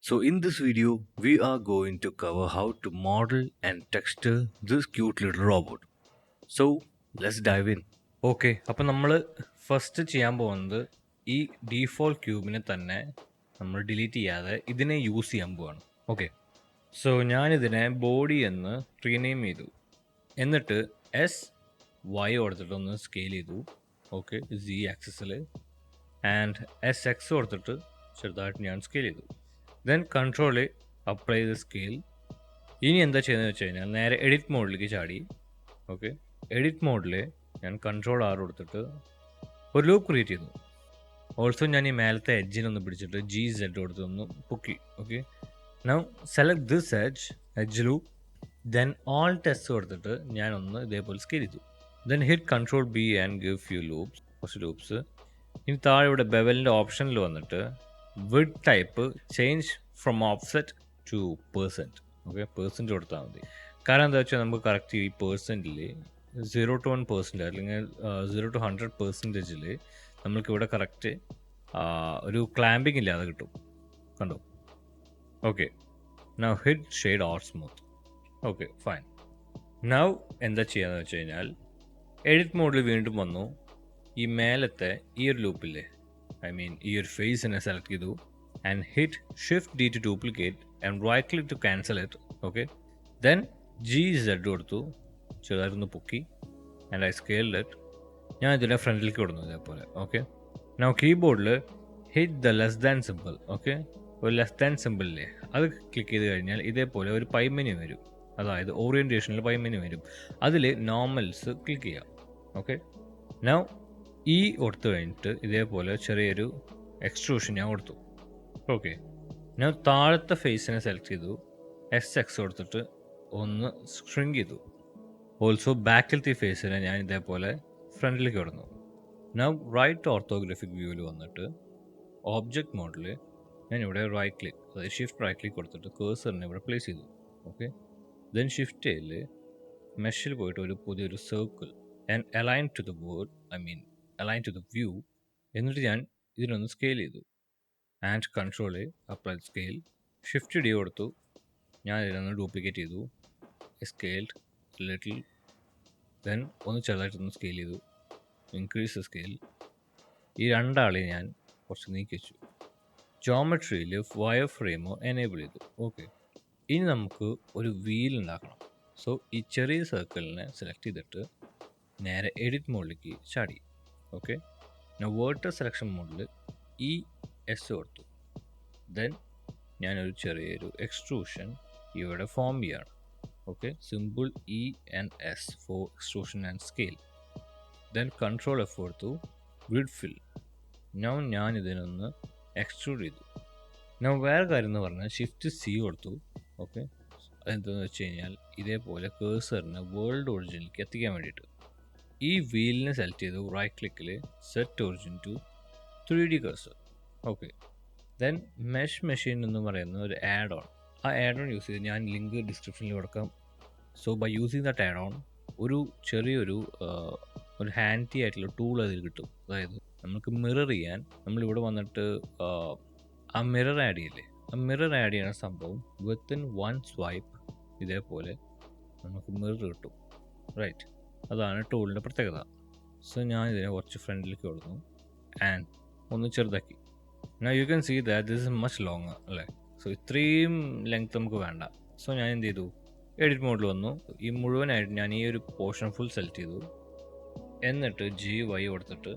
So in this video, we are going to cover how to model and texture this cute little robot. So let's dive in. Okay, അപ്പം നമ്മൾ first ചെയ്യാൻ പോകുന്നത് ഈ default ക്യൂബിനെ തന്നെ നമ്മൾ delete ചെയ്യാതെ ഇതിനെ യൂസ് ചെയ്യാൻ പോവാണ്. ഓക്കെ, സോ ഞാനിതിനെ ബോഡി എന്ന് റീനെയിം ചെയ്തു. എന്നിട്ട് വൈ കൊടുത്തിട്ട് ഒന്ന് സ്കെയിൽ ചെയ്തു. ഓക്കെ, Z ആക്സിസിൽ ആൻഡ് എക്സ് കൊടുത്തിട്ട് ചെറുതായിട്ട് ഞാൻ സ്കെയിൽ ചെയ്തു. ദെൻ കൺട്രോൾ അപ്ലൈ ചെയ്ത് സ്കെയിൽ. ഇനി എന്താ ചെയ്യുന്നത് വെച്ച് കഴിഞ്ഞാൽ നേരെ എഡിറ്റ് മോഡിലേക്ക് ചാടി. ഓക്കെ, എഡിറ്റ് മോഡിൽ ഞാൻ കൺട്രോൾ ആർ കൊടുത്തിട്ട് ഒരു ലൂപ്പ് ക്രിയേറ്റ് ചെയ്തു. ഓൾസോ ഞാൻ ഈ മേലത്തെ എഡ്ജിനൊന്ന് പിടിച്ചിട്ട് GZ കൊടുത്തൊന്ന് പൊക്കി. Okay, now select this edge loop. Then alt S കൊടുത്തിട്ട് ഞാനൊന്ന് ഇതേപോലെ സ്കെയിൽ ചെയ്തു. Then hit control B and give few loops, കുറച്ച് ലൂപ്സ്. ഇനി താഴെ ഇവിടെ ബെവലിൻ്റെ ഓപ്ഷനിൽ വന്നിട്ട് width type change from offset to percent. Okay, percent കൊടുത്താൽ മതി. കാരണം എന്താ വെച്ചാൽ നമുക്ക് കറക്റ്റ് ഈ പേഴ്സൻറ്റിൽ 0 to 1% അല്ലെങ്കിൽ 0 to 100%-ൽ നമ്മൾക്കിവിടെ കറക്റ്റ് ഒരു ക്ലാമ്പിംഗ് ഇല്ലാതെ കിട്ടും. കണ്ടോ? Okay, now hit shade or smooth. Okay, fine. Now എന്താ ചെയ്യാന്ന് വെച്ച് കഴിഞ്ഞാൽ എഡിറ്റ് മോഡിൽ വീണ്ടും വന്നു. ഈ മേലത്തെ ഈ ഒരു ലൂപ്പില്ലേ, ഐ മീൻ ഈ ഒരു ഫേസിനെ സെലക്ട് ചെയ്തു and hit shift D to duplicate and right click to cancel it. Okay, then GZ കൊടുത്തു, ചെറുതായിട്ടൊന്ന് പൊക്കി ആൻഡ് ഐ സ്കെയിൽഡ് ഇറ്റ്. ഞാൻ ഇതിൻ്റെ ഫ്രണ്ടിലേക്ക് കൊടുക്കുന്നു ഇതേപോലെ. ഓക്കെ, നൗ കീബോർഡിൽ hit the less than symbol. Okay, ഒരു ലെസ് ദാൻ സിമ്പിളില്ലേ അത് ക്ലിക്ക് ചെയ്ത് കഴിഞ്ഞാൽ ഇതേപോലെ ഒരു പൈ മെനു വരും. അതായത് ഓറിയൻറ്റേഷനിൽ പൈ മെനു വരും. അതിൽ നോർമൽസ് ക്ലിക്ക് ചെയ്യാം. ഓക്കെ, നൗ കൊടുത്തു കഴിഞ്ഞിട്ട് ഇതേപോലെ ചെറിയൊരു എക്സ്ട്രൂഷൻ ഞാൻ കൊടുത്തു. ഓക്കെ, ഞാൻ താഴത്തെ ഫേസിനെ സെലക്ട് ചെയ്തു, എക്സ് കൊടുത്തിട്ട് ഒന്ന് സ്ട്രിങ് ചെയ്തു. ഓൾസോ ബാക്കിലത്തെ ഫേസിനെ ഞാൻ ഇതേപോലെ ഫ്രണ്ടിലേക്ക് കൊടുന്നു. ഞാൻ റൈറ്റ് ഓർത്തോഗ്രാഫിക് വ്യൂവിൽ വന്നിട്ട് ഓബ്ജക്റ്റ് മോഡിൽ ഞാൻ ഇവിടെ റൈറ്റ് ക്ലിക്ക്, അതായത് ഷിഫ്റ്റ് റൈറ്റ് ക്ലിക്ക് കൊടുത്തിട്ട് കേഴ്സറിനെ ഇവിടെ പ്ലേസ് ചെയ്തു. ഓക്കെ, ദെൻ ഷിഫ്റ്റ് ചെയ്തിൽ മെഷിൽ പോയിട്ട് ഒരു പുതിയൊരു circle and align to the world, I mean align to the view. എന്നിട്ട് ഞാൻ ഇതിനൊന്ന് സ്കെയിൽ ചെയ്തു and control apply scale. Shift D കൊടുത്തു, ഞാൻ ഇതിനൊന്ന് ഡ്യൂപ്ലിക്കേറ്റ് ചെയ്തു, സ്കെയിൽഡ് ലിറ്റിൽ. ദെൻ ഒന്ന് ചെറുതായിട്ടൊന്ന് സ്കെയിൽ ചെയ്തു, ഇൻക്രീസ് ദ സ്കെയിൽ. ഈ രണ്ടാളെയും ഞാൻ കുറച്ച് നീക്കി വെച്ചു. ജോമെട്രിയിൽ വയർ ഫ്രെയിമോ എനേബിൾ ചെയ്തു. ഓക്കെ, ഇനി നമുക്ക് ഒരു വീൽ ഉണ്ടാക്കണം. സോ ഈ ചെറിയ സർക്കിളിനെ സെലക്ട് ചെയ്തിട്ട് നേരെ എഡിറ്റ് മോഡിലേക്ക് ചാടി. ഓക്കെ, ഞാൻ വേർട്ടർ സെലക്ഷൻ മോഡിൽ S കൊടുത്തു. ദെൻ ഞാനൊരു ചെറിയൊരു എക്സ്ട്രൂഷൻ ഇവിടെ ഫോം ചെയ്യാണ്. Okay, simple ES for extrusion and scale. Then control F കൊടുത്തു, ഗ്രിഡ് ഫിൽ. ഞാൻ ഇതിനൊന്ന് എക്സ്ട്രൂഡ് ചെയ്തു. ഞാൻ വേറെ കാര്യം എന്ന് പറഞ്ഞാൽ ഷിഫ്റ്റ് C കൊടുത്തു. ഓക്കെ, അതെന്താണെന്ന് വെച്ച് കഴിഞ്ഞാൽ ഇതേപോലെ കേഴ്സറിനെ വേൾഡ് ഒറിജിനിലേക്ക് എത്തിക്കാൻ വേണ്ടിയിട്ട് ഈ വീലിനെ സെലക്ട് ചെയ്തു, റൈറ്റ് ക്ലിക്കിൽ set origin to 3D cursor. Okay, then machine എന്ന് പറയുന്ന ഒരു ആഡ് ഓൺ, ആ ആഡ് ഓൺ യൂസ് ചെയ്ത് ഞാൻ ലിങ്ക് ഡിസ്ക്രിപ്ഷനിൽ കൊടുക്കാം. So by using that add on ഒരു ചെറിയൊരു ഒരു ഹാൻഡി ആയിട്ടുള്ള ടൂൾ അതിൽ കിട്ടും. അതായത് നമുക്ക് മിറർ ചെയ്യാൻ നമ്മളിവിടെ വന്നിട്ട് ആ മിറർ ആഡ് ചെയ്യില്ലേ, ആ മിറർ ആഡ് ചെയ്യുന്ന സംഭവം വിത്തിൻ 1 സ്വൈപ്പ് ഇതേപോലെ നമുക്ക് മിറർ കിട്ടും. റൈറ്റ്, അതാണ് ടൂളിൻ്റെ പ്രത്യേകത. സോ ഞാൻ ഇതിനെ കുറച്ച് ഫ്രണ്ടിലേക്ക് കൊടുക്കുന്നു ആൻഡ് ഒന്ന് ചെറുതാക്കി. Now you can see that this is much longer അല്ലേ. സോ ഇത്രയും ലെങ്ത് നമുക്ക് വേണ്ട. സോ ഞാൻ എന്ത് ചെയ്തു, എഡിറ്റ് മോഡിൽ വന്നു. ഈ മുഴുവനായിട്ട് ഞാൻ ഈ ഒരു പോർഷൻ ഫുൾ സെലക്ട് ചെയ്തു. എന്നിട്ട് GY കൊടുത്തിട്ട്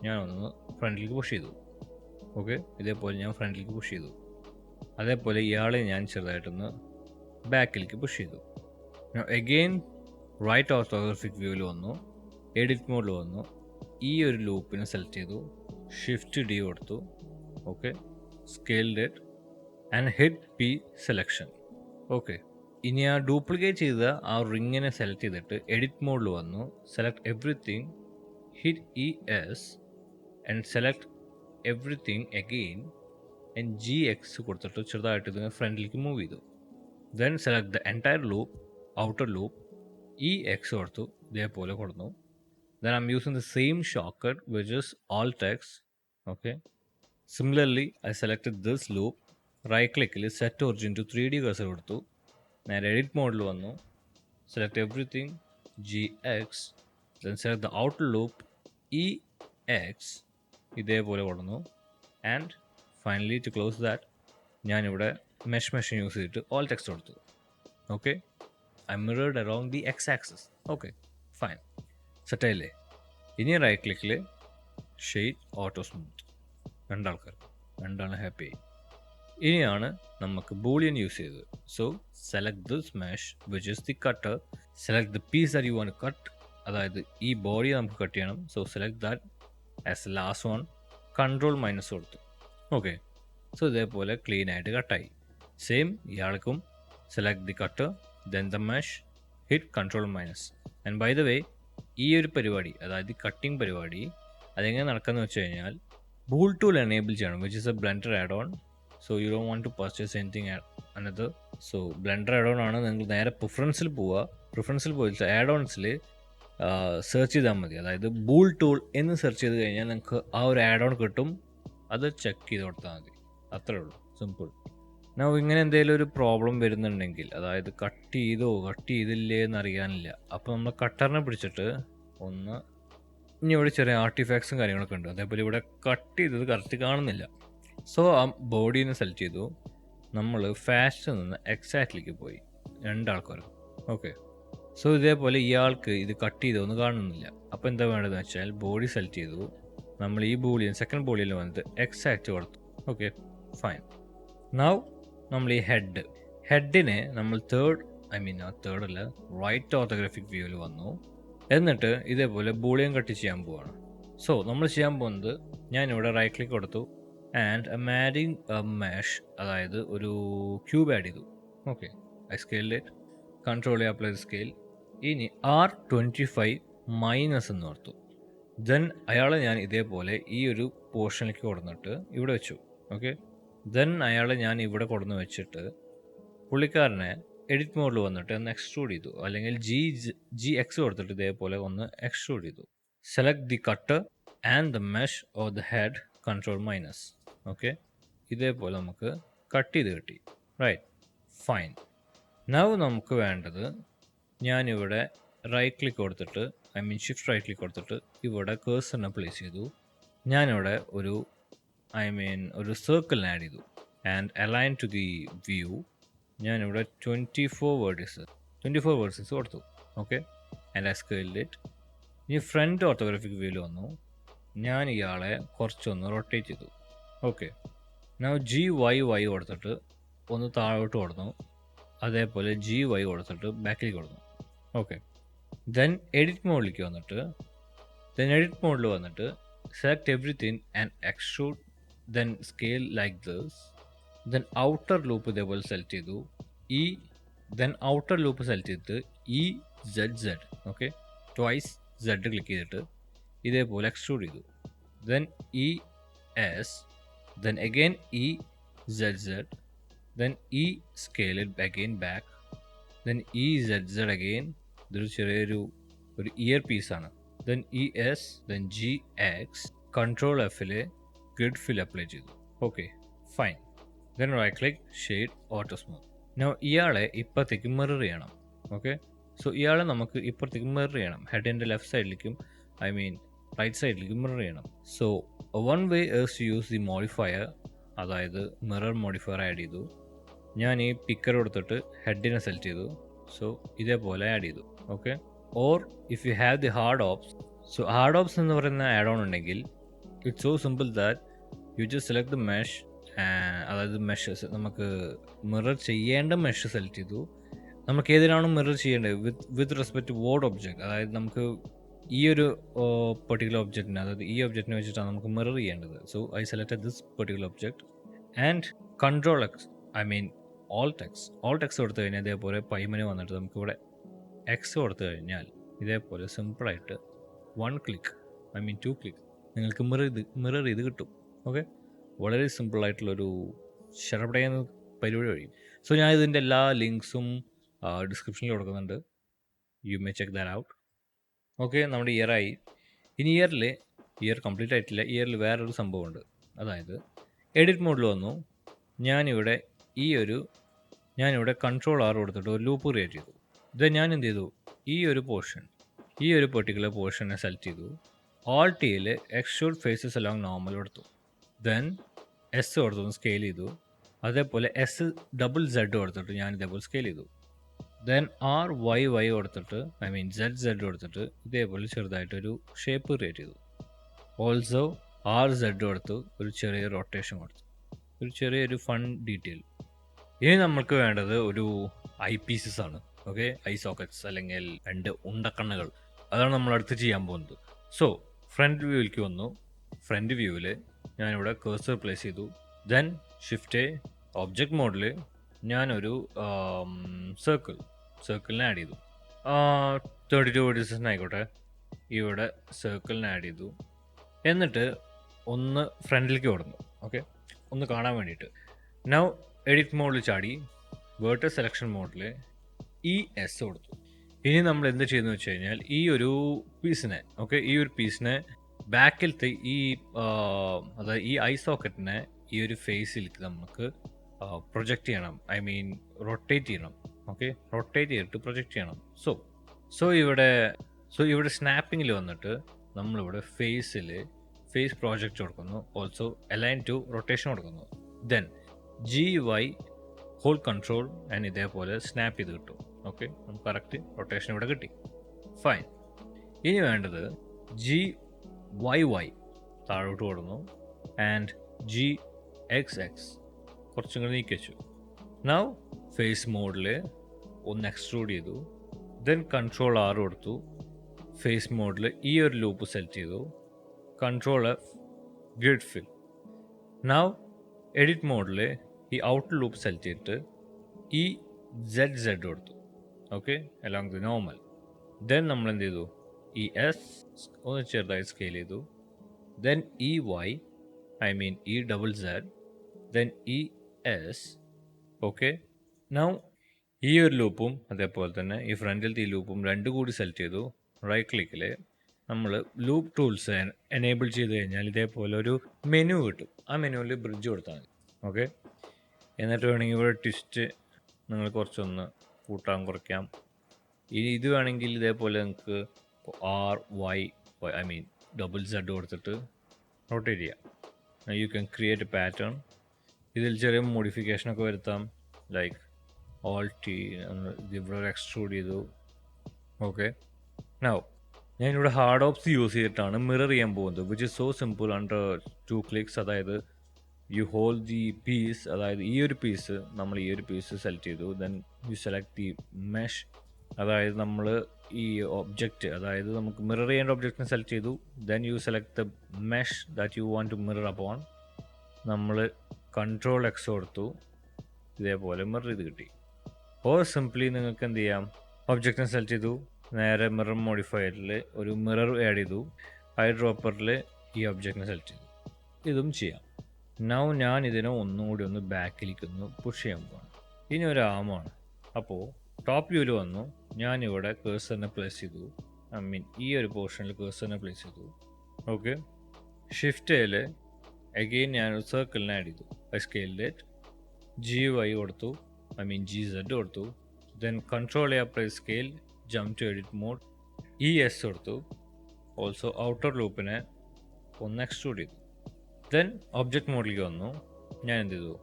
ഞാൻ ഒന്ന് ഫ്രണ്ടിലേക്ക് പുഷ് ചെയ്തു. ഓക്കെ, ഇതേപോലെ ഞാൻ ഫ്രണ്ടിലേക്ക് പുഷ് ചെയ്തു. അതേപോലെ ഇയാളെ ഞാൻ ചെറുതായിട്ടൊന്ന് ബാക്കിലേക്ക് പുഷ് ചെയ്തു. അഗെയിൻ റൈറ്റ് ഓർത്തോഗ്രാഫിക് വ്യൂവിൽ വന്നു, എഡിറ്റ് മോഡിൽ വന്നു, ഈ ഒരു ലൂപ്പിനെ സെലക്ട് ചെയ്തു, ഷിഫ്റ്റ് D കൊടുത്തു. Okay, scaled it and hit P selection. Okay, ഇനി ആ ഡ്യൂപ്ലിക്കേറ്റ് ചെയ്ത ആ റിങ്ങിനെ സെലക്ട് ചെയ്തിട്ട് എഡിറ്റ് മോഡിൽ വന്നു, select everything, hit ES and select everything again and GX കൊടുത്തിട്ട് ചെറുതായിട്ട് ഇതിനെ ഫ്രണ്ടിലേക്ക് മൂവ് ചെയ്തു. Then select the entire loop, outer loop, EX കൊടുത്തു, ഇതേപോലെ കൊടുത്തു. Then I'm using the same shortcut which is Alt X. Okay. Similarly, I selected this loop, right ക്ലിക്കിൽ set origin to 3D cursor കൊടുത്തു. നേരെ edit മോഡിൽ വന്നു. Select everything GX, then select the outer loop EX, ഇതേപോലെ കൊടുന്നു. And finally to close that ഞാനിവിടെ mesh use ചെയ്തിട്ട് alt X കൊടുത്തു. Okay, I mirrored around the X axis. Okay fine, സെറ്റായില്ലേ? ഇനി റൈറ്റ് ക്ലിക്കിൽ ഷെയ്ഡ് ഓട്ടോ സ്മൂത്ത്, രണ്ടാണ് happy ആയി. ഇനിയാണ് നമുക്ക് ബൂളിയൻ യൂസ് ചെയ്തത്. So select this mesh which is the cutter, select the piece that you want to cut, അതായത് ഈ ബോഡി നമുക്ക് കട്ട് ചെയ്യണം. So select that as last one, Ctrl- കൊടുത്തു. ഓക്കെ, സോ ഇതേപോലെ ക്ലീൻ ആയിട്ട് കട്ടായി. സെയിം ഇയാൾക്കും select the cutter, then the mesh, hit Ctrl-. And by the way, ഈ ഒരു പരിപാടി, അതായത് കട്ടിങ് പരിപാടി, അതെങ്ങനെ നടക്കുന്നത് വെച്ച് കഴിഞ്ഞാൽ ബൂൾ ടൂൾ എനേബിൾ ചെയ്യണം, which is a Blender add on. So you don't want to purchase anything another. So Blender add on ആണ്. നിങ്ങൾ നേരെ പ്രിഫറൻസിൽ പോവുക. പ്രിഫറൻസിൽ പോയിട്ട് ആഡ് ഓൺസിൽ സെർച്ച് ചെയ്താൽ മതി. അതായത് ബൂൾ ടൂൾ എന്ന് സെർച്ച് ചെയ്ത് കഴിഞ്ഞാൽ നിങ്ങൾക്ക് ആ ഒരു ആഡ് ഓൺ കിട്ടും. അത് ചെക്ക് ചെയ്ത് കൊടുത്താൽ മതി. അത്രേ ഉള്ളൂ, സിമ്പിൾ. ഇങ്ങനെ എന്തെങ്കിലും ഒരു പ്രോബ്ലം വരുന്നുണ്ടെങ്കിൽ, അതായത് കട്ട് ചെയ്തില്ലേ എന്നറിയാനില്ല, അപ്പോൾ നമ്മൾ കട്ടറിനെ പിടിച്ചിട്ട് ഒന്ന്, ഇനി ഇവിടെ ചെറിയ ആർട്ടിഫാക്ട്സും കാര്യങ്ങളൊക്കെ ഉണ്ട്. അതേപോലെ ഇവിടെ കട്ട് ചെയ്തത് കറക്റ്റ് കാണുന്നില്ല. സോ ആ ബോഡീനെ സെലക്ട് ചെയ്തു. നമ്മൾ ഫാസ്റ്റ് നിന്ന് എക്സാക്ട്ലിക്ക് പോയി, രണ്ടാൾക്കാരും. ഓക്കെ, സോ ഇതേപോലെ ഇയാൾക്ക് ഇത് കട്ട് ചെയ്തൊന്നും കാണുന്നില്ല. അപ്പോൾ എന്താ വേണ്ടതെന്ന് വെച്ചാൽ ബോഡി സെലക്ട് ചെയ്തു. നമ്മൾ ഈ ബൂളിയൻ സെക്കൻഡ് ബോളിയിൽ വന്നിട്ട് എക്സാക്റ്റ് കൊടുത്തു. Okay fine. നൗ നമ്മൾ ഈ ഹെഡിനെ നമ്മൾ തേർഡ് റൈറ്റ് ഓർത്തോഗ്രാഫിക് വ്യൂവിൽ വന്നു. എന്നിട്ട് ഇതേപോലെ ബൂളിയൻ കട്ട് ചെയ്യാൻ പോവാണ്. സോ നമ്മൾ ചെയ്യാൻ പോകുന്നത്, ഞാനിവിടെ റൈറ്റ് ക്ലിക്ക് കൊടുത്തു and I M adding A mesh, അതായത് ഒരു ക്യൂബ് ആഡ് ചെയ്തു. Okay, I scale it, Ctrl apply scale. ഇനി R25- എന്ന് ഓർത്തു. ദെൻ അയാളെ ഞാൻ ഇതേപോലെ ഈ ഒരു പോർഷനിലേക്ക് കൊടുത്തിട്ട് ഇവിടെ വെച്ചു. ഓക്കെ, ദെൻ അയാളെ ഞാൻ ഇവിടെ കൊടുന്ന് വെച്ചിട്ട് പുള്ളിക്കാരനെ എഡിറ്റ് മോഡിൽ വന്നിട്ട് ഒന്ന് എക്സ്ട്രൂഡ് ചെയ്തു, അല്ലെങ്കിൽ GX കൊടുത്തിട്ട് ഇതേപോലെ ഒന്ന് എക്സ്ട്രൂഡ് ചെയ്തു. Select the cutter and the mesh or the head, Ctrl-. Okay, ഇതേപോലെ നമുക്ക് കട്ട് ചെയ്ത് കിട്ടി. Right, fine. നൗ നമുക്ക് വേണ്ടത്, ഞാനിവിടെ റൈറ്റ് ക്ലിക്ക് കൊടുത്തിട്ട്, ഷിഫ്റ്റ് റൈറ്റ് ക്ലിക്ക് കൊടുത്തിട്ട് ഇവിടെ കേഴ്സറിനെ പ്ലേസ് ചെയ്തു. ഞാനിവിടെ ഒരു സർക്കിളിനെ ആഡ് ചെയ്തു and align to the view. ഞാനിവിടെ 24 വേർഡ്സസ് കൊടുത്തു. Okay, and I scaled it. ഇനി ഫ്രണ്ട് ഓർത്തോഗ്രാഫിക് വ്യൂവിൽ വന്നു. ഞാൻ ഇയാളെ കുറച്ചൊന്ന് റൊട്ടേറ്റ് ചെയ്തു. ഓക്കെ, ഞാൻ GY കൊടുത്തിട്ട് ഒന്ന് താഴോട്ട് കൊടുത്തു. അതേപോലെ GY കൊടുത്തിട്ട് ബാക്കിലേക്ക് കൊടുത്തു. ഓക്കെ, ദെൻ എഡിറ്റ് മോഡിലേക്ക് വന്നിട്ട്, select everything and extrude, then scale like this. Then outer loop ഇതേപോലെ സെലക്ട് ചെയ്തു. ഔട്ടർ ലൂപ്പ് സെലക്ട് ചെയ്തിട്ട് EZZ. Okay, twice Z click ചെയ്തിട്ട് ഇതേപോലെ എക്സ്ട്രൂഡ് ചെയ്തു. Then ES, then again EZZ, then scale it again back, then EZZ again. ഇതൊരു ചെറിയൊരു ear പീസാണ്. Then ES, then GX, Ctrl-F grid fill apply ചെയ്തു. Okay fine. Then right click, shade auto smooth. Now ഇയാളെ ഇപ്പുറത്തേക്ക് mirror ചെയ്യണം. Okay, so ഇയാളെ നമുക്ക് ഇപ്പുറത്തേക്ക് മിറർ ചെയ്യണം. ഹെഡിൻ്റെ ലെഫ്റ്റ് സൈഡിലേക്കും റൈറ്റ് സൈഡിലേക്കും മിറർ ചെയ്യണം. So one way is to use the modifier, അതായത് മിറർ മോഡിഫയർ ആഡ് ചെയ്തു. ഞാൻ ഈ പിക്കർ കൊടുത്തിട്ട് ഹെഡിനെ സെലക്ട് ചെയ്തു. സോ ഇതേപോലെ ആഡ് ചെയ്തു. Okay, or if you have the Hard Ops, so Hard Ops എന്ന് പറയുന്ന ആഡ് ഓൺ ഉണ്ടെങ്കിൽ it's so simple that you just select the mesh, അതായത് മെഷസ്, നമുക്ക് മിറർ ചെയ്യേണ്ട മെഷ് സെലക്ട് ചെയ്തു. നമുക്ക് ഏതിനാണോ മിറർ ചെയ്യേണ്ടത് with respect to world object, അതായത് നമുക്ക് ഈ ഒരു പെർട്ടിക്കുലർ ഒബ്ജക്റ്റിനെ, അതായത് ഈ ഒബ്ജക്റ്റിനെ വെച്ചിട്ടാണ് നമുക്ക് മിറർ ചെയ്യേണ്ടത്. So I select this particular object and Ctrl-X, all X കൊടുത്തു കഴിഞ്ഞാൽ ഇതേപോലെ പൈമന് വന്നിട്ട് നമുക്കിവിടെ X കൊടുത്തു കഴിഞ്ഞാൽ ഇതേപോലെ സിമ്പിളായിട്ട് 2 ക്ലിക്ക് നിങ്ങൾക്ക് മിറർ ചെയ്ത് കിട്ടും. ഓക്കെ, വളരെ സിമ്പിളായിട്ടുള്ളൊരു ഷെറപ്പടയുന്ന പരിപാടി കഴിയും. സോ ഞാൻ ഇതിൻ്റെ എല്ലാ ലിങ്ക്സും ഡിസ്ക്രിപ്ഷനിൽ കൊടുക്കുന്നുണ്ട്. You may check that out. Okay, നമ്മുടെ ഇയറായി. ഇനി ഇയർ കംപ്ലീറ്റ് ആയിട്ടില്ല. ഇയറിൽ വേറൊരു സംഭവമുണ്ട്. അതായത് എഡിറ്റ് മോഡിൽ വന്നു. ഞാനിവിടെ ഞാനിവിടെ കൺട്രോൾ ആർ കൊടുത്തിട്ട് ഒരു ലൂപ്പ് ക്രിയേറ്റ് ചെയ്തു. ഇത് ഞാൻ എന്ത് ചെയ്തു, ഈ ഒരു പെർട്ടിക്കുലർ പോർഷനെ സെലക്ട് ചെയ്തു. Alt യിൽ എക്സ്ട്രൂഡ് ഫേസസ് അലോങ് നോർമൽ കൊടുത്തു. ദെൻ എസ് കൊടുത്തു സ്കെയിൽ ചെയ്തു. അതേപോലെ എസ് ഡബിൾ സെഡ് കൊടുത്തിട്ട് ഞാൻ ഇതേപോലെ സ്കെയിൽ ചെയ്തു. ദെൻ ആർ വൈ കൊടുത്തിട്ട് സെഡ് കൊടുത്തിട്ട് ഇതേപോലെ ചെറുതായിട്ടൊരു ഷേപ്പ് ക്രിയേറ്റ് ചെയ്തു. ഓൾസോ ആർ സെഡ് കൊടുത്തു, ഒരു ചെറിയ റൊട്ടേഷൻ കൊടുത്തു, ഒരു ചെറിയൊരു ഫൺ ഡീറ്റെയിൽ. ഇനി നമ്മൾക്ക് വേണ്ടത് ഒരു ഐ പീസസ് ആണ്. ഓക്കെ, ഐ സോക്കറ്റ്സ് അല്ലെങ്കിൽ 2 ഉണ്ടക്കണ്ണുകൾ, അതാണ് നമ്മൾ അടുത്ത് ചെയ്യാൻ പോകുന്നത്. സോ ഫ്രണ്ട് വ്യൂവിലേക്ക് വന്നു. ഫ്രണ്ട് വ്യൂവിൽ ഞാനിവിടെ കേഴ്സർ പ്ലേസ് ചെയ്തു. ദെൻ ഷിഫ്റ്റ് ഒബ്ജക്റ്റ് മോഡിൽ ഞാനൊരു സർക്കിളിനെ ആഡ് ചെയ്തു. 32 വേർഡിസസ് ആയിക്കോട്ടെ. ഇവിടെ സർക്കിളിനെ ആഡ് ചെയ്തു. എന്നിട്ട് ഒന്ന് ഫ്രണ്ടിലേക്ക് കൊടുന്നു. ഓക്കെ, ഒന്ന് കാണാൻ വേണ്ടിയിട്ട്. നൗ എഡിറ്റ് മോഡിൽ ചാടി വേർട്ടസ് സെലക്ഷൻ മോഡിൽ എസ് കൊടുത്തു. ഇനി നമ്മൾ എന്ത് ചെയ്യുന്നു വെച്ച് കഴിഞ്ഞാൽ ഈ ഒരു പീസിനെ ബാക്കിലത്തെ അതായത് ഈ ഐ സോക്കറ്റിനെ ഈ ഒരു ഫേസിലേക്ക് നമുക്ക് പ്രൊജക്റ്റ് ചെയ്യണം, റൊട്ടേറ്റ് ചെയ്യണം. ഓക്കെ, റൊട്ടേറ്റ് ചെയ്തിട്ട് പ്രൊജക്റ്റ് ചെയ്യണം. സോ ഇവിടെ സ്നാപ്പിങ്ങിൽ വന്നിട്ട് നമ്മളിവിടെ ഫേസ് പ്രോജക്റ്റ് കൊടുക്കുന്നു. ഓൾസോ അലൈൻ ടു റൊട്ടേഷൻ കൊടുക്കുന്നു. Then GY hold control and ഇതേപോലെ സ്നാപ്പ് ചെയ്ത് കിട്ടും. ഓക്കെ, നമുക്ക് കറക്റ്റ് റൊട്ടേഷൻ ഇവിടെ കിട്ടി. ഫൈൻ. ഇനി വേണ്ടത് GYY താഴോട്ട് കൊടുക്കുന്നു ആൻഡ് GXX കുറച്ചും കൂടി നീക്കി വെച്ചു. നൗ ഫേസ് മോഡിൽ ഒന്ന് എക്സ്ട്രൂഡ് ചെയ്തു. ദെൻ കൺട്രോൾ R കൊടുത്തു. ഫേസ് മോഡിൽ ഈ ഒരു ലൂപ്പ് സെലക്ട് ചെയ്തു. കൺട്രോൾ F ഗ്രിഡ് ഫിൽ. നൗ എഡിറ്റ് മോഡിൽ ഈ ഔട്ടർ ലൂപ്പ് സെലക്ട് ചെയ്തിട്ട് ZZ കൊടുത്തു. Okay, along the normal. Then നമ്മൾ എന്ത് ചെയ്തു, S ഒന്ന് ചെറുതായി സ്കെയിൽ ചെയ്തു. Then EY double Z, then ES. Okay, now ഈ ഒരു ലൂപ്പും അതേപോലെ തന്നെ ഈ ഫ്രണ്ടിലത്തെ ഈ ലൂപ്പും രണ്ടും കൂടി സെലക്ട് ചെയ്തു. റൈറ്റ് ക്ലിക്കിൽ നമ്മൾ ലൂപ്പ് ടൂൾസ് എനേബിൾ ചെയ്ത് കഴിഞ്ഞാൽ ഇതേപോലെ ഒരു മെനു കിട്ടും. ആ മെനുവിൽ ബ്രിഡ്ജ് കൊടുത്താൽ മതി. ഓക്കെ, എന്നിട്ട് വേണമെങ്കിൽ ഇവിടെ ട്വിസ്റ്റ് നിങ്ങൾ കുറച്ചൊന്ന് കൂട്ടാൻ കുറയ്ക്കാം. ഇത് വേണമെങ്കിൽ ഇതേപോലെ നിങ്ങൾക്ക് RY ഡബിൾ സെഡ് കൊടുത്തിട്ട് റൊട്ടേറ്റ് ചെയ്യാം. You can create A pattern. ഇതിൽ ചെറിയ മോഡിഫിക്കേഷനൊക്കെ വരുത്താം. ലൈക്ക് Alt ഇവിടെ എക്സ്ട്രൂഡ് ചെയ്തു. ഓക്കെ, നൗ ഞാനിവിടെ ഹാർഡ് ഓപ്സ് യൂസ് ചെയ്തിട്ടാണ് മിറർ ചെയ്യാൻ പോകുന്നത്, which is so simple. Under 2 clicks, അതായത് യു ഹോൾഡ് ദി പീസ്, അതായത് ഈ ഒരു പീസ് സെലക്ട് ചെയ്തു. Then you select the mesh, അതായത് നമ്മൾ ഈ ഒബ്ജക്റ്റ്, അതായത് നമുക്ക് മിറർ ചെയ്യേണ്ട ഒബ്ജക്റ്റിനെ സെലക്ട് ചെയ്തു. Then you select the mesh that you want to mirror upon. നമ്മൾ കൺട്രോൾ X കൊടുത്തു, ഇതേപോലെ മിറർ ചെയ്ത് കിട്ടി. ഓർ സിംപ്ലി നിങ്ങൾക്ക് എന്ത് ചെയ്യാം, ഒബ്ജക്റ്റിനെ സെലക്ട് ചെയ്തു, നേരെ മിറർ മോഡിഫയറിൽ ഒരു മിറർ ആഡ് ചെയ്തു, ഐ ഡ്രോപ്പറിൽ ഈ ഒബ്ജക്റ്റിനെ സെലക്ട് ചെയ്തു. ഇതും ചെയ്യാം. നൗ ഞാൻ ഇതിനെ ഒന്നുകൂടി ഒന്ന് ബാക്കിലേക്ക് ഒന്ന് പുഷ് ചെയ്യാൻ പോകണം. ഇനി ഒരു ആമാണ്. അപ്പോൾ ടോപ്പ് വ്യൂവിൽ വന്നു, ഞാനിവിടെ കേഴ്സറിനെ പ്ലേസ് ചെയ്തു. ഈ ഒരു പോർഷനിൽ കേഴ്സറിനെ പ്ലേസ് ചെയ്തു. ഓക്കെ, ഷിഫ്റ്റിൽ അഗെയിൻ ഞാനൊരു സർക്കിളിനെ ആഡ് ചെയ്തു. I scaled it. GY കൊടുത്തു, GZ കൊടുത്തു. Then control A press scale, jump to edit mode, ES കൊടുത്തു. ഓൾസോ ഔട്ടർ ലൂപ്പിനെ ഒന്ന് എക്സ്ട്രൂഡ് ചെയ്തു. ദെൻ ഒബ്ജക്റ്റ് മോഡിലേക്ക് വന്നു. ഞാൻ എന്ത് ചെയ്തു,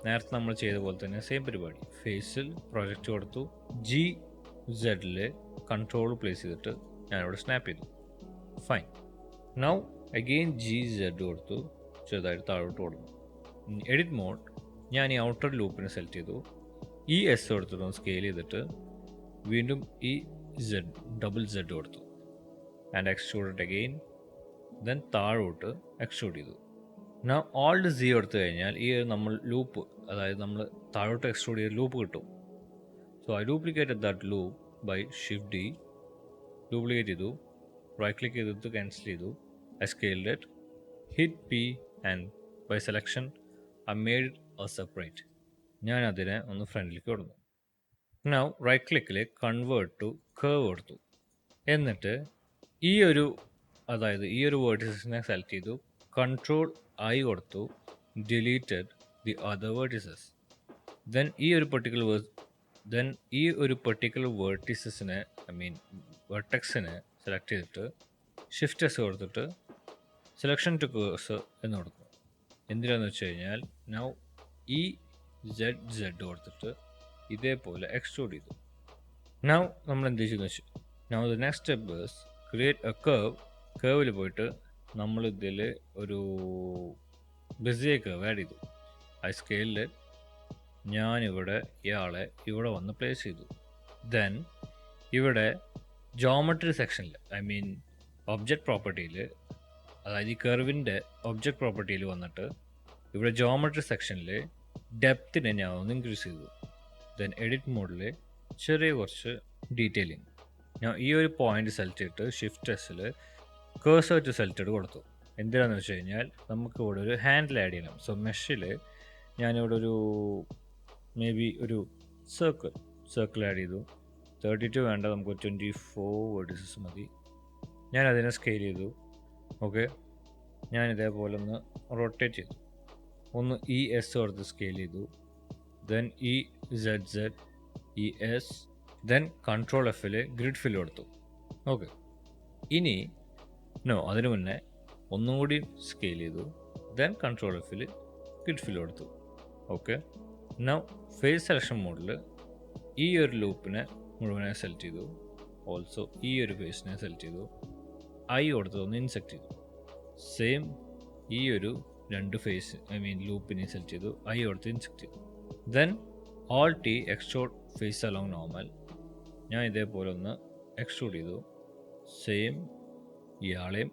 നേരത്തെ നമ്മൾ ചെയ്ത പോലെ തന്നെ സെയിം പരിപാടി. ഫേസിൽ പ്രൊജക്റ്റ് കൊടുത്തു. GZ കൺട്രോൾ പ്ലേസ് ചെയ്തിട്ട് ഞാനിവിടെ സ്നാപ്പ് ചെയ്തു. ഫൈൻ. നൗ അഗെയിൻ GZ കൊടുത്തു, ചെറുതായിട്ട് താഴോട്ട് കൊടുത്തു. എഡിറ്റ് മോഡ്, ഞാൻ ഈ ഔട്ടർ ലൂപ്പിനെ സെലക്ട് ചെയ്തു. ES കൊടുത്തിട്ട് സ്കെയിൽ ചെയ്തിട്ട് വീണ്ടും ഡബിൾ Z കൊടുത്തു ആൻഡ് എക്സ്ട്രൂഡ് അഗെയിൻ. ദെൻ താഴോട്ട് എക്സ്ട്രൂഡ് ചെയ്തു. ഞാൻ Alt Z എടുത്തു കഴിഞ്ഞാൽ ഈ നമ്മൾ ലൂപ്പ്, അതായത് നമ്മൾ താഴോട്ട് എക്സ്ട്രൂഡ് ചെയ്ത ലൂപ്പ് കിട്ടും. So I duplicated that loop by Shift D. Duplicate ചെയ്തു, റൈറ്റ് ക്ലിക്ക് ചെയ്തിട്ട് ക്യാൻസൽ ചെയ്തു. I scaled it, hit P and by selection I made a separate. ഞാൻ അതിനെ ഒന്ന് ഫ്രണ്ടിലേക്ക് കൊടുത്തു. നൗ റൈറ്റ് ക്ലിക്കിൽ കൺവേർട്ട് ടു കർവ് കൊടുത്തു. എന്നിട്ട് ഈ ഒരു വേർട്ടിസിനെ സെലക്ട് ചെയ്തു. കൺട്രോൾ I കൊടുത്തു, deleted the other vertices. Then ഈ ഒരു പെർട്ടിക്കുലർ വേർട്ടിസസിനെ വെർട്ടെക്സിനെ സെലക്ട് ചെയ്തിട്ട് ഷിഫ്റ്റ് എസ് കൊടുത്തിട്ട് സെലക്ഷൻ ടു കേഴ്സർ എന്ന് കൊടുക്കും. എന്തിനാന്ന് വെച്ച് കഴിഞ്ഞാൽ നൗ ഈ സെഡ് കൊടുത്തിട്ട് ഇതേപോലെ എക്സ്ട്രൂഡ് ചെയ്തു. നൗ നമ്മൾ എന്ത് ചെയ്യുന്നു വെച്ചാൽ now the next step is create a കേർവിൽ പോയിട്ട് നമ്മൾ ഇതിൽ ഒരു ബെസിയ കേർവ് ആഡ് ചെയ്തു. ആ സ്കെയിലിൽ ഞാനിവിടെ ഇയാളെ ഇവിടെ വന്ന് പ്ലേസ് ചെയ്തു. ദെൻ ഇവിടെ ജോമെട്രി സെക്ഷനിൽ ഒബ്ജക്റ്റ് പ്രോപ്പർട്ടിയിൽ, അതായത് ഈ കർവിൻ്റെ ഒബ്ജക്റ്റ് പ്രോപ്പർട്ടിയിൽ വന്നിട്ട് ഇവിടെ ജോമെട്രി സെക്ഷനിൽ ഡെപ്തിനെ ഞാൻ ഒന്ന് ഇൻക്രീസ് ചെയ്തു. ദെൻ എഡിറ്റ് മോഡിൽ ചെറിയ കുറച്ച് ഡീറ്റെയിലിംഗ് ഞാൻ ഈ ഒരു പോയിന്റ് സെലക്ട് ചെയ്തിട്ട് ഷിഫ്റ്റ് എസിൽ കേഴ്സർ ടു സെലക്റ്റഡ് കൊടുത്തു. എന്തിനാണെന്ന് വെച്ച് കഴിഞ്ഞാൽ നമുക്ക് ഇവിടെ ഒരു ഹാൻഡിൽ ആഡ് ചെയ്യണം. സോ മെഷിൽ ഞാനിവിടെ ഒരു മേ ബി ഒരു സർക്കിൾ ആഡ് ചെയ്തു. 32 വേണ്ട, നമുക്ക് 24 വേർട്ടിസസ് മതി. ഞാനതിനെ സ്കെയിൽ ചെയ്തു. ഓക്കെ, ഞാൻ ഇതേപോലെ ഒന്ന് റൊട്ടേറ്റ് ചെയ്തു. ഒന്ന് ഇ എസ് കൊടുത്ത് സ്കെയിൽ ചെയ്തു. Then E Z E S, then control എഫിൽ ഗ്രിഡ് ഫിൽ കൊടുത്തു. ഓക്കെ, ഇനി അതിനു മുന്നേ ഒന്നും കൂടി സ്കെയിൽ ചെയ്തു. ദെൻ കൺട്രോൾ എഫിൽ ഗ്രിഡ് ഫിൽ കൊടുത്തു. ഓക്കെ, നൗ ഫേസ് സെലക്ഷൻ മോഡിൽ ഈ ഒരു ലൂപ്പിനെ മുഴുവനായി സെലക്ട് ചെയ്തു. ഓൾസോ ഈ ഒരു ഫേസിനെ സെലക്ട് ചെയ്തു. ഐ കൊടുത്ത് ഒന്ന് ഇൻസെക്ട് ചെയ്തു. സെയിം ഈ ഒരു രണ്ട് ഫേസ് ലൂപ്പിനെ സെലക്ട് ചെയ്തു. ഐ കൊടുത്ത് ഇൻസെക്ട് ചെയ്തു. Then alt E extrude face along normal. ഞാൻ ഇതേപോലെ ഒന്ന് എക്സ്ട്രൂഡ് ചെയ്തു. സെയിം ഇയാളെയും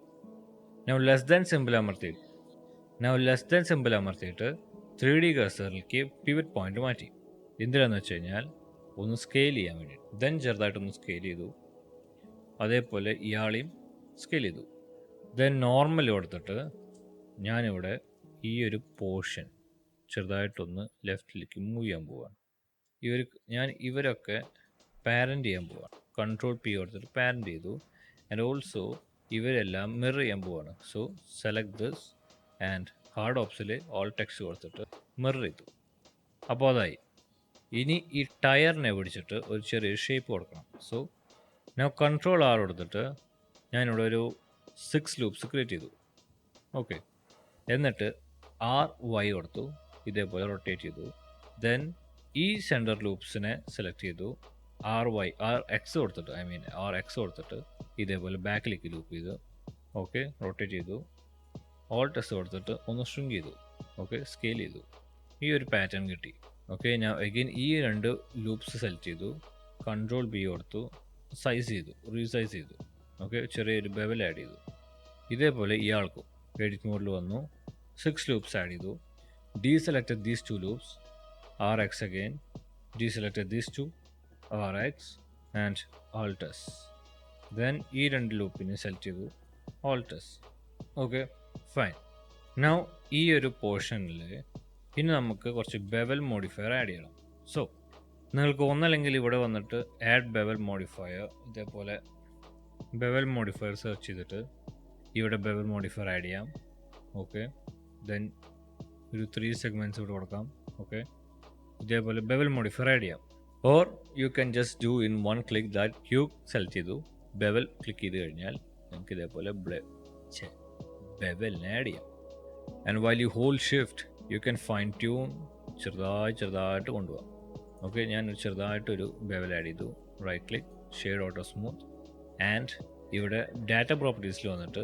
നൗ ലെസ് ദാൻ സിമ്പിൾ അമർത്തിയിട്ട് 3D കഴ്സറിലേക്ക് പിവറ്റ് പോയിന്റ് മാറ്റി. എന്തിനാന്ന് വെച്ച് കഴിഞ്ഞാൽ ഒന്ന് സ്കെയിൽ ചെയ്യാൻ വേണ്ടി. ദെൻ ചെറുതായിട്ടൊന്ന് സ്കെയിൽ ചെയ്തു. അതേപോലെ ഇയാളെയും സ്കെയിൽ ചെയ്തു. ദെൻ നോർമൽ കൊടുത്തിട്ട് ഞാനിവിടെ ഈ ഒരു പോർഷൻ ചെറുതായിട്ടൊന്ന് ലെഫ്റ്റിലേക്ക് മൂവ് ചെയ്യാൻ പോവാണ്. ഇവരൊക്കെ പാരൻ്റ് ചെയ്യാൻ പോവാണ്. കൺട്രോൾ പി കൊടുത്തിട്ട് പാരൻ്റ് ചെയ്തു. ആൻഡ് ഓൾസോ ഇവരെല്ലാം മിറർ ചെയ്യാൻ പോവാണ്. So select this and hard ഓപ്സിൽ ഓൾ ടെക്സ്റ്റ് കൊടുത്തിട്ട് മിറർ ചെയ്തു. അപ്പോൾ അതായി. ഇനി ഈ ടയറിനെ പിടിച്ചിട്ട് ഒരു ചെറിയ ഷേപ്പ് കൊടുക്കണം. സോ ഞാൻ കൺട്രോൾ ആർ കൊടുത്തിട്ട് ഞാനിവിടെ ഒരു 6 ലൂപ്സ് ക്രിയേറ്റ് ചെയ്തു. ഓക്കെ, എന്നിട്ട് RY കൊടുത്തു. ഇതേപോലെ റൊട്ടേറ്റ് ചെയ്തു. ദെൻ ഈ സെൻറ്റർ ലൂപ്സിനെ സെലക്ട് ചെയ്തു. RX കൊടുത്തിട്ട് ഇതേപോലെ ബാക്കിലേക്ക് ലൂപ്പ് ചെയ്തു. ഓക്കെ, റൊട്ടേറ്റ് ചെയ്തു. ഓൾട്ട് എസ് കൊടുത്തിട്ട് ഒന്ന് ഷ്രിങ്ക് ചെയ്തു. ഓക്കെ, സ്കെയിൽ ചെയ്തു. ഈ ഒരു പാറ്റേൺ കിട്ടി. ഓക്കെ, ഞാൻ അഗെയിൻ ഈ രണ്ട് ലൂപ്സ് സെലക്ട് ചെയ്തു. കൺട്രോൾ ബി കൊടുത്തു, റീസൈസ് ചെയ്തു. ഓക്കെ, ചെറിയൊരു ബെവൽ ആഡ് ചെയ്തു. ഇതേപോലെ ഇയാൾക്കും എഡിറ്റ് മോഡിൽ വന്നു. 6 ലൂപ്സ് ആഡ് ചെയ്തു. Deselected these 2 loops, RX again, deselected these 2, RX and alt S. ദെൻ ഈ രണ്ട് ലൂപ്പിനെ സെലക്ട് ചെയ്തു, ഓൾട്ടസ്. Okay, fine. നൗ ഈ ഒരു പോർഷനിൽ ഇനി നമുക്ക് കുറച്ച് ബെവൽ മോഡിഫയർ ആഡ് ചെയ്യണം. സോ നിങ്ങൾക്ക് ഒന്നല്ലെങ്കിൽ ഇവിടെ വന്നിട്ട് ആഡ് ബെവൽ മോഡിഫയർ, ഇതേപോലെ ബെവൽ മോഡിഫയർ സെർച്ച് ചെയ്തിട്ട് ഇവിടെ ബെവൽ മോഡിഫയർ ആഡ് ചെയ്യാം. ഓക്കെ, ദെൻ ഒരു 3 സെഗ്മെൻറ്റ്സ് ഇവിടെ കൊടുക്കാം. ഓക്കെ, ഇതേപോലെ ബെവൽ മോഡിഫയർ ആഡ് ചെയ്യാം. Or you can just do in one click that you select ചെയ്തു, ബെവൽ ക്ലിക്ക് ചെയ്ത് കഴിഞ്ഞാൽ നിങ്ങൾക്ക് ഇതേപോലെ ബെവലിനെ ആഡ് ചെയ്യാം. And while you hold shift you can fine tune, ചെറുതായിട്ട് കൊണ്ടുപോകാം. ഓക്കെ, ഞാൻ ചെറുതായിട്ടൊരു ബെവൽ ആഡ് ചെയ്തു. Right click, shade auto smooth. And ഇവിടെ ഡാറ്റ പ്രോപ്പർട്ടീസിൽ വന്നിട്ട്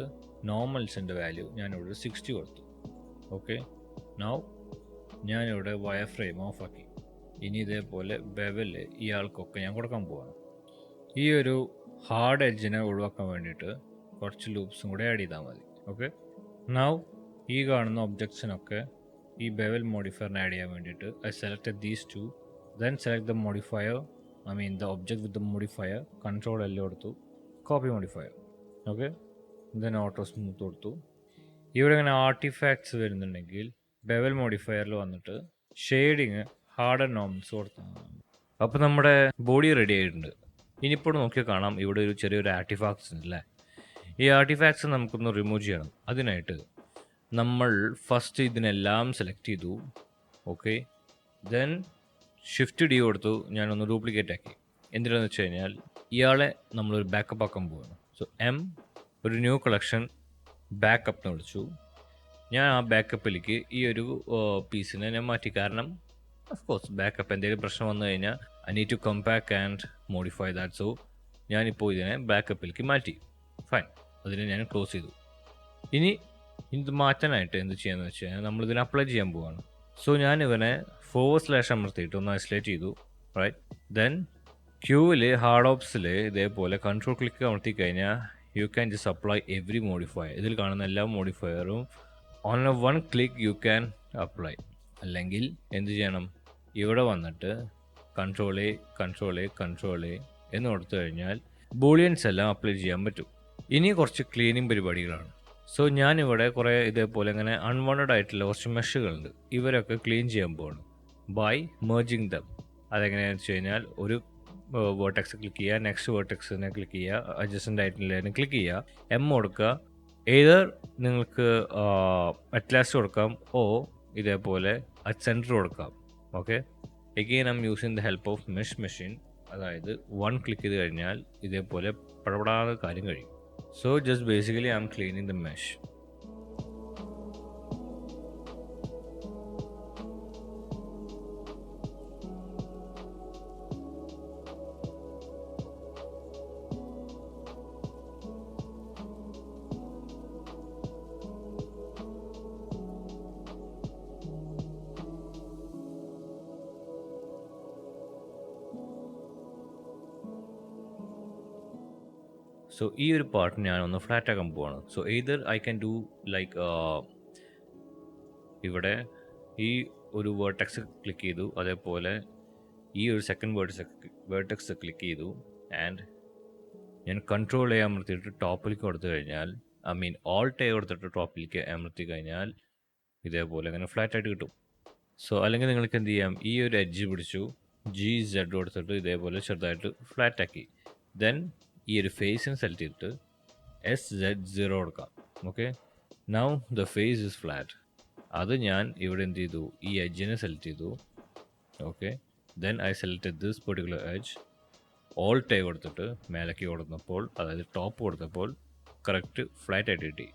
നോർമൽസിൻ്റെ വാല്യൂ ഞാനിവിടെ 60 കൊടുത്തു. ഓക്കെ, നൗ ഞാനിവിടെ വയർ ഫ്രെയിം ഓഫാക്കി. ഇനി ഇതേപോലെ ബെവൽ ഇയാൾക്കൊക്കെ ഞാൻ കൊടുക്കാൻ പോവാണ്. ഈ ഒരു ഹാർഡ് എഡ്ജിനെ ഒഴിവാക്കാൻ വേണ്ടിയിട്ട് കുറച്ച് ലൂപ്സും കൂടെ ആഡ് ചെയ്താൽ മതി. ഓക്കെ, നൗ ഈ കാണുന്ന ഒബ്ജക്ട്സിനൊക്കെ ഈ ബെവൽ മോഡിഫയറിനെ ആഡ് ചെയ്യാൻ വേണ്ടിയിട്ട് I selected these 2, then select the modifier, the object with the modifier, control L കൊടുത്തു, copy modifier. Okay, then auto smooth കൊടുത്തു. ഇവിടെ ഇങ്ങനെ ആർട്ടിഫാക്ട്സ് വരുന്നുണ്ടെങ്കിൽ ബെവൽ മോഡിഫയറിൽ വന്നിട്ട് ഷെയ്ഡിങ് ഹാർഡ് ആൻഡ് നോർമൽസ് കൊടുത്തു. അപ്പോൾ നമ്മുടെ ബോഡി റെഡി ആയിട്ടുണ്ട്. ഇനിയിപ്പോൾ നോക്കിയാൽ കാണാം ഇവിടെ ഒരു ചെറിയൊരു ആർട്ടിഫാക്ട്സ് ഉണ്ടല്ലേ. ഈ ആർട്ടിഫാക്ട്സ് നമുക്കൊന്ന് റിമൂവ് ചെയ്യണം. അതിനായിട്ട് നമ്മൾ ഫസ്റ്റ് ഇതിനെല്ലാം സെലക്ട് ചെയ്തു. ഓക്കെ. ദെൻ ഷിഫ്റ്റ് ഡി കൊടുത്തു, ഞാനൊന്ന് ഡ്യൂപ്ലിക്കേറ്റ് ആക്കി. എന്തിനാന്ന് വെച്ച് കഴിഞ്ഞാൽ ഇയാളെ നമ്മളൊരു ബാക്കപ്പ് ആക്കാൻ പോവാണ്. സോ എം ഒരു ന്യൂ കളക്ഷൻ ബാക്കപ്പ് എന്ന് വിളിച്ചു. ഞാൻ ആ ബാക്കപ്പിലേക്ക് ഈ ഒരു പീസിനെ ഞാൻ മാറ്റി. കാരണം ഓഫ് കോഴ്സ് ബാക്കപ്പ് എന്തെങ്കിലും പ്രശ്നം വന്നു കഴിഞ്ഞാൽ I need to come back and modify that. So ഞാനിപ്പോൾ ഇതിനെ ബാക്കപ്പിലേക്ക് മാറ്റി. ഫൈൻ, അതിനെ ഞാൻ ക്ലോസ് ചെയ്തു. ഇനി ഇത് മാറ്റാനായിട്ട് എന്ത് ചെയ്യാന്ന് വെച്ച് കഴിഞ്ഞാൽ നമ്മളിതിനെ അപ്ലൈ ചെയ്യാൻ പോവാണ്. സോ ഞാൻ ഇവനെ / അമർത്തിയിട്ട് ഒന്ന് ഐസൊലേറ്റ് ചെയ്തു. റൈറ്റ്. ദെൻ ക്യൂവിൽ ഹാർഡ് ഓപ്സിൽ ഇതേപോലെ കൺട്രോൾ ക്ലിക്ക് അമർത്തി കഴിഞ്ഞാൽ you can just apply every modifier. ഇതിൽ കാണുന്ന എല്ലാ മോഡിഫയറും on a one click you can apply. അല്ലെങ്കിൽ എന്ത് ചെയ്യണം, ഇവിടെ വന്നിട്ട് കൺട്രോൾ എ എന്ന് കൊടുത്തു കഴിഞ്ഞാൽ ബൂളിയൻസ് എല്ലാം അപ്ലൈ ചെയ്യാൻ പറ്റും. ഇനി കുറച്ച് ക്ലീനിങ് പരിപാടികളാണ്. സോ ഞാനിവിടെ കുറേ ഇതേപോലെ ഇങ്ങനെ അൺവാണ്ടഡ് ആയിട്ടുള്ള കുറച്ച് മെഷുകളുണ്ട്, ഇവരൊക്കെ ക്ലീൻ ചെയ്യാൻ പോവാണ് ബൈ മെർജിങ് ദം. അതെങ്ങനെയാണെന്ന് വെച്ച് കഴിഞ്ഞാൽ ഒരു വേർട്ടെക്സ് ക്ലിക്ക് ചെയ്യുക, നെക്സ്റ്റ് വേർട്ടെക്സിനെ ക്ലിക്ക് ചെയ്യുക, അഡ്ജസ്റ്റൻ്റ് ആയിട്ടുള്ളതിനെ ക്ലിക്ക് ചെയ്യുക, എം കൊടുക്കുക. ഏതർ നിങ്ങൾക്ക് അറ്റ്ലാസ്റ്റ് കൊടുക്കാം ഓ ഇതേപോലെ അറ്റ് സെൻറ്റർ കൊടുക്കാം. Okay. Again I am using the help of mesh machine. അതായത് വൺ ക്ലിക്ക് ചെയ്ത് കഴിഞ്ഞാൽ ഇതേപോലെ പടപടാതെ കാര്യം കഴിയും. So just basically I'm cleaning the mesh. So ഈ ഒരു പാർട്ട് ഞാനൊന്ന് ഫ്ലാറ്റ് ആക്കാൻ പോവാണ്. So either I can do like ഇവിടെ ഈ ഒരു വേർട്ടെക്സ് ക്ലിക്ക് ചെയ്തു, അതേപോലെ ഈ ഒരു സെക്കൻഡ് വേർട്ടെക്സ് ക്ലിക്ക് ചെയ്തു, ആൻഡ് ഞാൻ കൺട്രോൾ എ അമർത്തിയിട്ട് ടോപ്പിലേക്ക് കൊടുത്തു കഴിഞ്ഞാൽ ഓൾട്ട് എ കൊടുത്തിട്ട് ടോപ്പിലേക്ക് അമർത്തി കഴിഞ്ഞാൽ ഇതേപോലെ അങ്ങനെ ഫ്ലാറ്റ് ആയിട്ട് കിട്ടും. സോ അല്ലെങ്കിൽ നിങ്ങൾക്ക് എന്ത് ചെയ്യാം, ഈ ഒരു എഡ്ജ് പിടിച്ചു GZ കൊടുത്തിട്ട് ഇതേപോലെ ചെറുതായിട്ട് ഫ്ലാറ്റ് ആക്കി. ദെൻ ഈ ഒരു ഫേസിന് സെലക്ട് ചെയ്തിട്ട് SZ0 കൊടുക്കാം. Okay. Now the face is flat. അത് ഞാൻ ഇവിടെ എന്ത് ചെയ്തു, ഈ എഡ്ജിനെ സെലക്ട് ചെയ്തു. Okay. Then I select this particular edge. Alt A കൊടുത്തിട്ട് മേലേക്ക് കൊടുത്തപ്പോൾ, അതായത് ടോപ്പ് കൊടുത്തപ്പോൾ കറക്റ്റ് ഫ്ലാറ്റ് ആയിട്ട് കിട്ടി.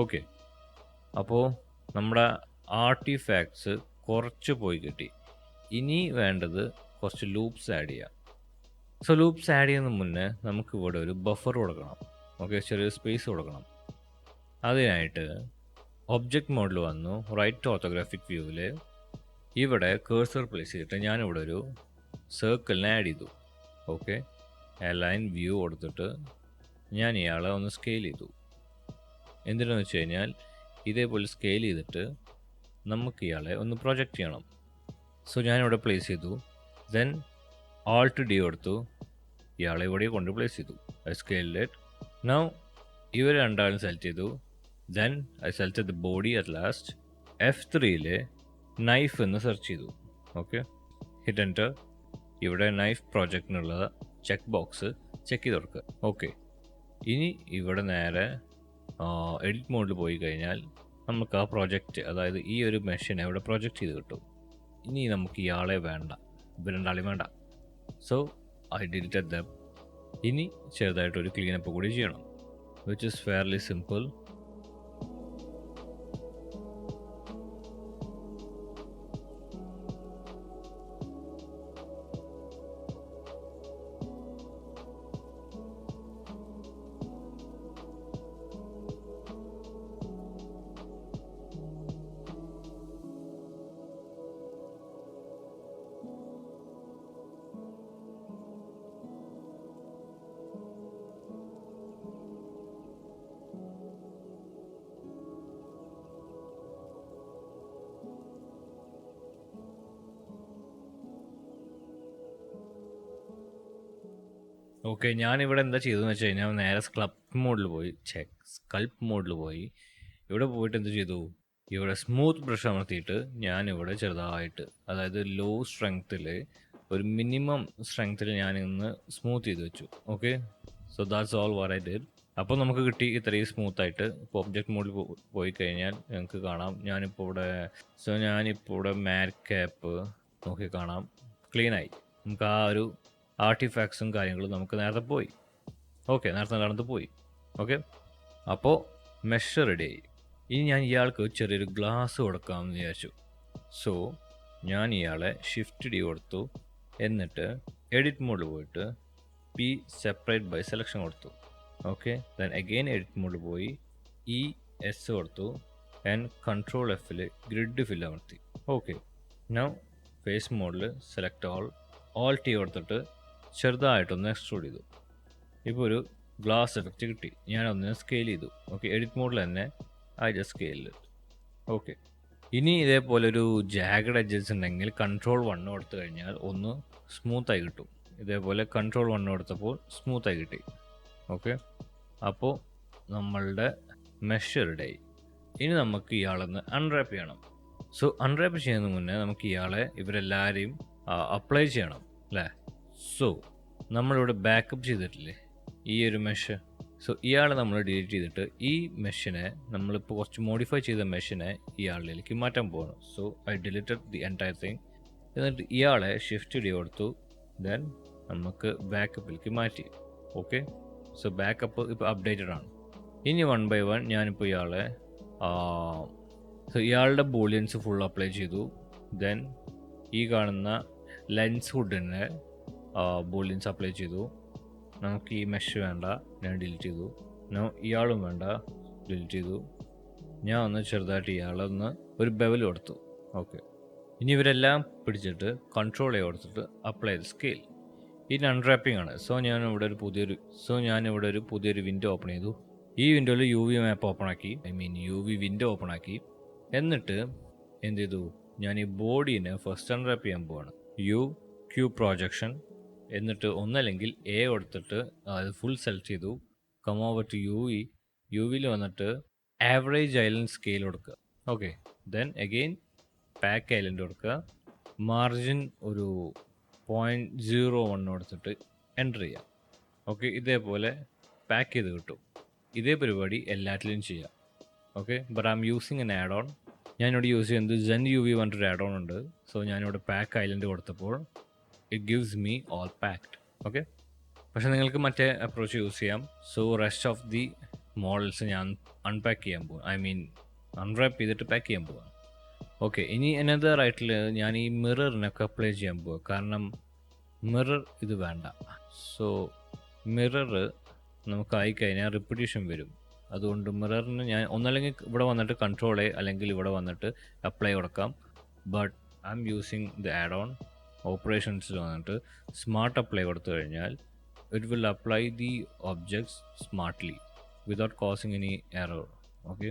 ഓക്കെ. അപ്പോൾ നമ്മുടെ ആർട്ടിഫാക്ട്സ് കുറച്ച് പോയി കിട്ടി. ഇനി വേണ്ടത് കുറച്ച് ലൂപ്സ് ആഡ് ചെയ്യാം. സോ ലൂപ്സ് ആഡ് ചെയ്യുന്നതിന് മുന്നേ നമുക്ക് ഇവിടെ ഒരു ബഫർ കൊടുക്കണം. ഓക്കെ, ചെറിയൊരു സ്പേസ് കൊടുക്കണം. അതിനായിട്ട് ഒബ്ജക്റ്റ് മോഡിൽ വന്നു, റൈറ്റ് ഓർത്തോഗ്രാഫിക് വ്യൂവിൽ ഇവിടെ കേഴ്സർ പ്ലേസ് ചെയ്തിട്ട് ഞാനിവിടെ ഒരു സർക്കിളിനെ ആഡ് ചെയ്തു. ഓക്കെ. അലൈൻ വ്യൂ കൊടുത്തിട്ട് ഞാൻ ഇയാളെ ഒന്ന് സ്കെയിൽ ചെയ്തു. എന്തിനാന്ന് വെച്ച് കഴിഞ്ഞാൽ ഇതേപോലെ സ്കെയിൽ ചെയ്തിട്ട് നമുക്ക് ഇയാളെ ഒന്ന് പ്രൊജക്റ്റ് ചെയ്യണം. സോ ഞാനിവിടെ പ്ലേസ് ചെയ്തു. ദെൻ Alt D കൊടുത്തു, ഇയാളെ ഇവിടെ കൊണ്ട് പ്ലേസ് ചെയ്തു. I scaled it. നൗ ഇവർ രണ്ടാളും സെലക്ട് ചെയ്തു. Then I select the body at last. F3 knife എന്ന് സെർച്ച് ചെയ്തു. ഓക്കെ. Hit enter. ഇവിടെ നൈഫ് പ്രോജക്റ്റിനുള്ള ചെക്ക് ബോക്സ് ചെക്ക് ചെയ്ത് കൊടുക്കുക. ഓക്കെ. ഇനി ഇവിടെ നേരെ എഡിറ്റ് മോഡിൽ പോയി കഴിഞ്ഞാൽ നമുക്ക് ആ പ്രോജക്റ്റ്, അതായത് ഈ ഒരു മെഷീനെ ഇവിടെ പ്രൊജക്റ്റ് ചെയ്ത് കിട്ടും. ഇനി നമുക്ക് ഇയാളെ വേണ്ട, ഇവർ രണ്ടാളെയും വേണ്ട. So I deleted dum. ഇനി ചെറുതായിട്ടൊരു ക്ലീനപ്പ് കൂടി ചെയ്യണം, which is fairly simple. Okay, ഞാനിവിടെ എന്താ ചെയ്തതെന്ന് വെച്ച് കഴിഞ്ഞാൽ നേരെ സ്കൾപ്പ് മോഡിൽ പോയി ഇവിടെ പോയിട്ട് എന്ത് ചെയ്തു, ഇവിടെ സ്മൂത്ത് ബ്രഷ് അമർത്തിയിട്ട് ഞാനിവിടെ ചെറുതായിട്ട്, അതായത് ലോ സ്ട്രെങ്ത്തിൽ, ഒരു മിനിമം സ്ട്രെങ്ത്തിൽ ഞാനിന്ന് സ്മൂത്ത് ചെയ്ത് വെച്ചു. Okay. So that's all what I did. അപ്പോൾ നമുക്ക് കിട്ടി ഇത്രയും സ്മൂത്തായിട്ട്. ഇപ്പോൾ ഒബ്ജക്റ്റ് മോഡിൽ പോയി കഴിഞ്ഞാൽ നിങ്ങൾക്ക് കാണാം ഞാനിപ്പോൾ ഇവിടെ മാറ്റ് ക്യാപ്പ് നോക്കി കാണാം, ക്ലീനായി. നമുക്ക് ആ ഒരു ആർട്ടിഫാക്ട്സും കാര്യങ്ങളും നമുക്ക് നേരത്തെ പോയി. ഓക്കെ, നേരത്തെ നടന്ന് പോയി. ഓക്കെ, അപ്പോൾ മെഷ് റെഡിയായി. ഇനി ഞാൻ ഇയാൾക്ക് ചെറിയൊരു ഗ്ലാസ് കൊടുക്കാമെന്ന് വിചാരിച്ചു. സോ ഞാൻ ഇയാളെ ഷിഫ്റ്റ് ഡി കൊടുത്തു, എന്നിട്ട് എഡിറ്റ് മോഡിൽ പോയിട്ട് പി സെപ്പറേറ്റ് ബൈ സെലക്ഷൻ കൊടുത്തു. ഓക്കെ, ദെൻ അഗെയിൻ എഡിറ്റ് മോഡിൽ പോയി എസ് കൊടുത്തു ആൻഡ് കൺട്രോൾ എഫിൽ ഗ്രിഡ് ഫിൽ അമർത്തി. ഓക്കെ, നൗ ഫേസ് മോഡിൽ സെലക്ട് ഓൾ ടി കൊടുത്തിട്ട് ചെറുതായിട്ടൊന്ന് എക്സ്ട്രൂഡ് ചെയ്തു. ഇപ്പോൾ ഒരു ഗ്ലാസ് എഫക്റ്റ് കിട്ടി. ഞാനൊന്ന് സ്കെയിൽ ചെയ്തു. ഓക്കെ, എഡിറ്റ് മോഡിൽ തന്നെ ഐ ജസ്റ്റ് സ്കെയിൽ. ഓക്കെ, ഇനി ഇതേപോലെ ഒരു ജാഗഡ് എഡ്ജസ് ഉണ്ടെങ്കിൽ കൺട്രോൾ 1 കൊടുത്തു കഴിഞ്ഞാൽ ഒന്ന് സ്മൂത്തായി കിട്ടും. ഇതേപോലെ കൺട്രോൾ 1 കൊടുത്തപ്പോൾ സ്മൂത്തായി കിട്ടി. ഓക്കെ, അപ്പോൾ നമ്മളുടെ മെഷ് റെഡിയായി. ഇനി നമുക്ക് ഇയാളൊന്ന് അൺറാപ്പ് ചെയ്യണം. സോ അൺറാപ്പ് ചെയ്യുന്നതിന് മുന്നേ നമുക്ക് ഇവരെല്ലാവരെയും അപ്ലൈ ചെയ്യണം അല്ലേ. സോ നമ്മളിവിടെ ബാക്കപ്പ് ചെയ്തിട്ടില്ലേ ഈ ഒരു മെഷ്. സോ ഇയാളെ നമ്മൾ ഡിലീറ്റ് ചെയ്തിട്ട് ഈ മെഷിനെ നമ്മളിപ്പോൾ കുറച്ച് മോഡിഫൈ ചെയ്ത മെഷിനെ ഇയാളിലേക്ക് മാറ്റാൻ പോകണം. So I deleted the entire thing. എന്നിട്ട് ഇയാളെ ഷിഫ്റ്റ് ഡി കൊടുത്തു, ദെൻ നമുക്ക് ബാക്കപ്പിലേക്ക് മാറ്റി. ഓക്കെ, സോ ബാക്കപ്പ് ഇപ്പോൾ അപ്ഡേറ്റഡ് ആണ്. ഇനി 1 by 1 ഞാനിപ്പോൾ ഇയാളുടെ ബൂളിയൻസ് ഫുൾ അപ്ലൈ ചെയ്തു. ദെൻ ഈ കാണുന്ന ലെൻസ് ഹുഡിൻ്റെ ബൂളിയൻസ് അപ്ലൈ ചെയ്തു. നമുക്ക് ഈ മെഷ് വേണ്ട, ഞാൻ ഡിലീറ്റ് ചെയ്തു. ഇയാളും വേണ്ട, ഡിലീറ്റ് ചെയ്തു. ഞാൻ ഒന്ന് ചെറുതായിട്ട് ഇയാളൊന്ന് ഒരു ബെവൽ കൊടുത്തു. ഓക്കെ, ഇനി ഇവരെല്ലാം പിടിച്ചിട്ട് കൺട്രോൾ എ കൊടുത്തിട്ട് അപ്ലൈ ചെയ്ത് സ്കെയിൽ. ഇത് അൺറാപ്പിംഗ് ആണ്. സോ ഞാനിവിടെ ഒരു പുതിയൊരു വിൻഡോ ഓപ്പൺ ചെയ്തു. ഈ വിൻഡോയിൽ യു വി മാപ്പ് ഓപ്പൺ ആക്കി, യു വി വിൻഡോ ഓപ്പൺ ആക്കി. എന്നിട്ട് എന്ത് ചെയ്തു, ഞാൻ ഈ ബോഡീനെ ഫസ്റ്റ് അൺറാപ്പ് ചെയ്യാൻ പോവാണ്. ക്യൂ പ്രൊജക്ഷൻ, എന്നിട്ട് ഒന്നല്ലെങ്കിൽ എ കൊടുത്തിട്ട് അത് ഫുൾ സെലക്ട് ചെയ്തു. കം ഓവർ ടു യു വിയിൽ വന്നിട്ട് ആവറേജ് ഐലൻഡ് സ്കെയിൽ കൊടുക്കുക. Okay, then again pack island കൊടുക്കുക. മാർജിൻ ഒരു 0.01 കൊടുത്തിട്ട് എൻ്റർ ചെയ്യാം. ഓക്കെ, ഇതേപോലെ പാക്ക് ചെയ്ത് കിട്ടും. ഇതേ പരിപാടി എല്ലാറ്റിലും ചെയ്യാം. Okay, but I am using N add on. ഞാനിവിടെ യൂസ് ചെയ്യുന്നത് സെൻ യു വി പറഞ്ഞിട്ടൊരു ആഡ് ഓൺ ഉണ്ട്. സോ ഞാനിവിടെ പാക്ക് ഐലൻഡ് കൊടുത്തപ്പോൾ it gives me all packed. Okay, പക്ഷേ നിങ്ങൾക്ക് മറ്റേ അപ്രോച്ച് യൂസ് ചെയ്യാം. So rest of the models ഞാൻ അൺപാക്ക് ചെയ്യാൻ പോകും, അൺറാപ്പ് ചെയ്തിട്ട് പാക്ക് ചെയ്യാൻ പോവാം. ഓക്കെ, ഇനി അനദർ റൈറ്റിൽ ഞാൻ ഈ മിററിനൊക്കെ അപ്ലൈ ചെയ്യാൻ പോവുക. കാരണം മിറർ ഇത് വേണ്ട. സോ മിറർ നമുക്ക് ആയിക്കഴിഞ്ഞാൽ റിപ്പിറ്റേഷൻ വരും. അതുകൊണ്ട് മിററിന് ഞാൻ ഒന്നല്ലെങ്കിൽ ഇവിടെ വന്നിട്ട് കൺട്രോൾ എ, അല്ലെങ്കിൽ ഇവിടെ വന്നിട്ട് അപ്ലൈ കൊടുക്കാം. But I am using the add on. ഓപ്പറേഷൻസിൽ വന്നിട്ട് സ്മാർട്ട് അപ്ലൈ കൊടുത്തു കഴിഞ്ഞാൽ it will apply the objects smartly without causing any error. Okay,